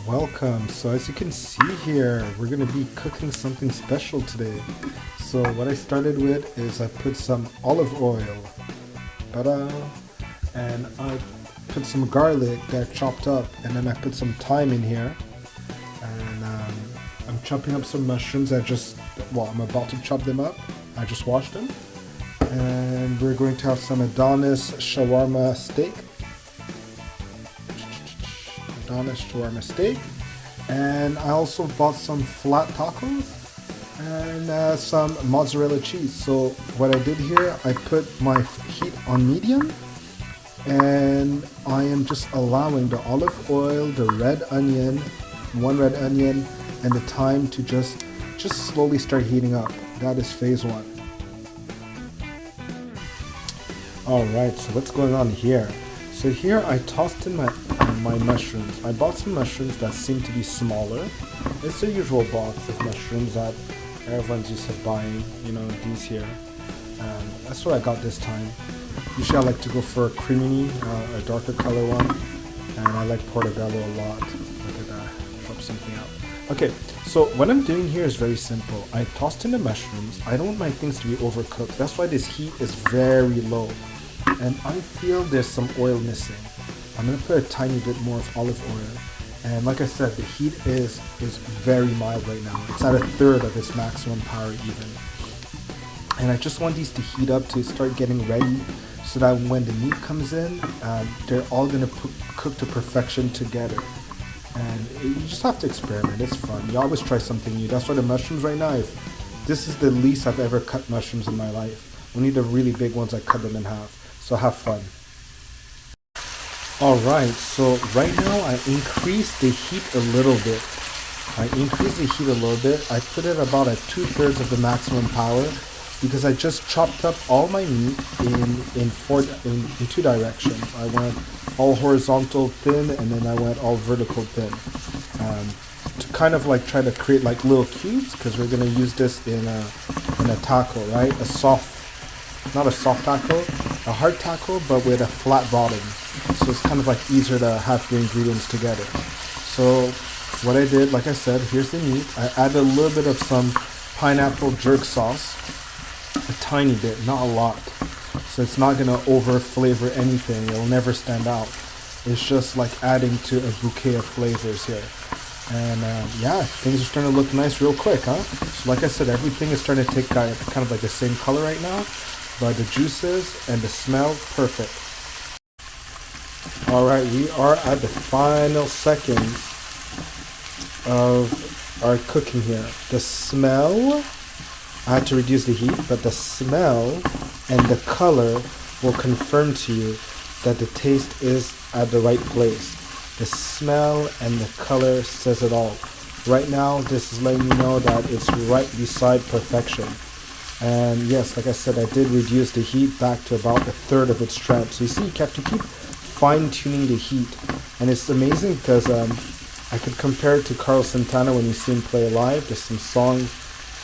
Welcome. So as you can see here, we're gonna be cooking something special today. So what I started with is I put some olive oil, ta-da, and I put some garlic that I chopped up, and then I put some thyme in here, and I'm chopping up some mushrooms. I'm about to chop them up. I just washed them, and we're going to have some Adonis shawarma steak. And I also bought some flat tacos and some mozzarella cheese. So what I did here, I put my heat on medium, and I am just allowing the olive oil, the one red onion, and the thyme to just slowly start heating up. That is phase one. Alright, so what's going on here? So here I tossed in my mushrooms. I bought some mushrooms that seem to be smaller. It's the usual box of mushrooms that everyone's used to buying, these here. That's what I got this time. Usually I like to go for a creamy, a darker color one, and I like portobello a lot. Look at that, drop something out. Okay, so what I'm doing here is very simple. I tossed in the mushrooms. I don't want my things to be overcooked. That's why this heat is very low. And I feel there's some oil missing. I'm gonna put a tiny bit more of olive oil. And like I said, the heat is very mild right now. It's at a third of its maximum power even. And I just want these to heat up to start getting ready so that when the meat comes in, they're all gonna cook to perfection together. And you just have to experiment, it's fun. You always try something new. That's why the mushrooms right now, this is the least I've ever cut mushrooms in my life. Only the really big ones I cut them in half. So have fun. Alright, so right now I increased the heat a little bit. I put it about at 2/3 of the maximum power because I just chopped up all my meat in two directions. I went all horizontal thin, and then I went all vertical thin. To kind of like try to create like little cubes, because we're gonna use this in a taco, right? Not a soft taco, a hard taco, but with a flat bottom. So it's kind of like easier to have your ingredients together. So what I did, like I said, here's the meat. I added a little bit of some pineapple jerk sauce, a tiny bit, not a lot. So it's not gonna over flavor anything. It'll never stand out. It's just like adding to a bouquet of flavors here. And things are starting to look nice real quick, huh? So like I said, everything is starting to take kind of like the same color right now. But the juices and the smell, perfect. Alright, we are at the final seconds of our cooking here. The smell, I had to reduce the heat, but the smell and the color will confirm to you that the taste is at the right place. The smell and the color says it all. Right now, this is letting me know that it's right beside perfection. And yes, like I said, I did reduce the heat back to about a third of its strength. So you see, you have to keep fine-tuning the heat. And it's amazing because I could compare it to Carlos Santana when you see him play live. There's some songs,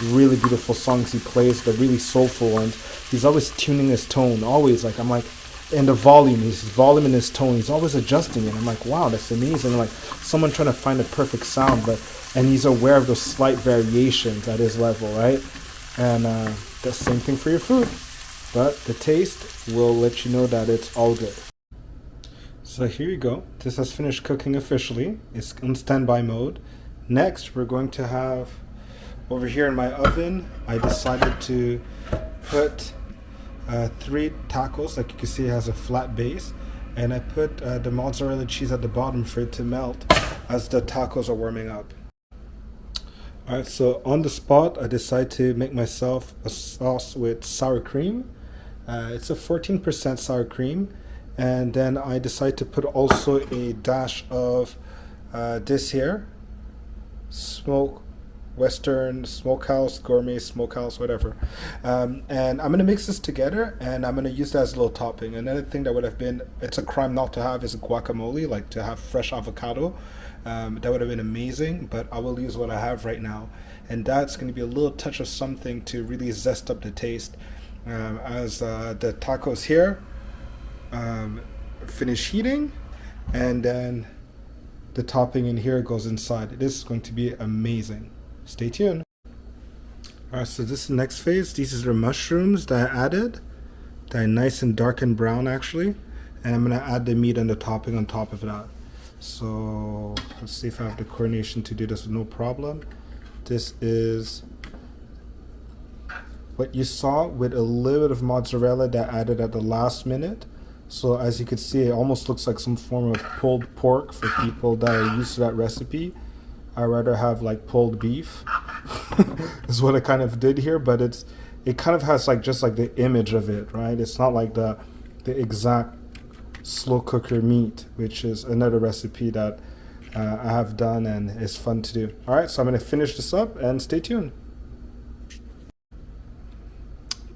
really beautiful songs he plays, the really soulful ones. He's always tuning his tone, always. And the volume, his volume and his tone, he's always adjusting it. I'm like, wow, that's amazing. Like someone trying to find a perfect sound, and he's aware of those slight variations at his level, right? And the same thing for your food, but the taste will let you know that it's all good. So here you go. This has finished cooking officially. It's on standby mode. Next, we're going to have, over here in my oven, I decided to put 3 tacos. Like you can see, it has a flat base, and I put the mozzarella cheese at the bottom for it to melt as the tacos are warming up. Alright, so on the spot, I decided to make myself a sauce with sour cream. It's a 14% sour cream. And then I decided to put also a dash of this here. Western Smokehouse, Gourmet Smokehouse, whatever. And I'm going to mix this together, and I'm going to use that as a little topping. Another thing that would have been, it's a crime not to have, is guacamole, like to have fresh avocado. That would have been amazing, but I will use what I have right now, and that's going to be a little touch of something to really zest up the taste as the tacos here finish heating, and then the topping in here goes inside. This is going to be amazing. Stay tuned. Alright, so this is the next phase. These are the mushrooms that I added. They're nice and dark and brown actually. And I'm gonna add the meat and the topping on top of that. So let's see if I have the coordination to do this with no problem. This is what you saw with a little bit of mozzarella that I added at the last minute. So as you can see, it almost looks like some form of pulled pork for people that are used to that recipe. I rather have like pulled beef is what I kind of did here, but it kind of has like just like the image of it, right? It's not like the exact slow cooker meat, which is another recipe that I have done and is fun to do. All right, so I'm going to finish this up and stay tuned.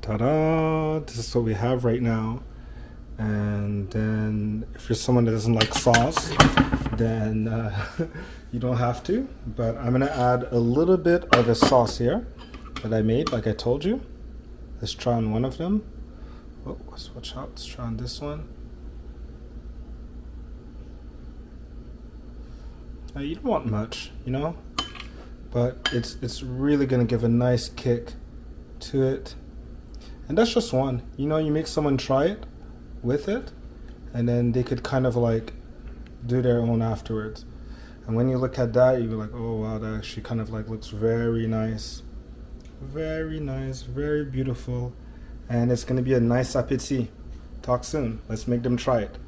Ta-da! This is what we have right now. And then if you're someone that doesn't like sauce, then you don't have to. But I'm going to add a little bit of a sauce here that I made, like I told you. Let's try on one of them. Oh, let's watch out. Let's try on this one. Now, you don't want much, you know, but it's really gonna give a nice kick to it. And that's just one. You know, you make someone try it with it, and then they could kind of like do their own afterwards. And when you look at that, you'll be like, oh wow, that actually kind of like looks very nice, very beautiful, and it's gonna be a nice appétit. Talk soon. Let's make them try it.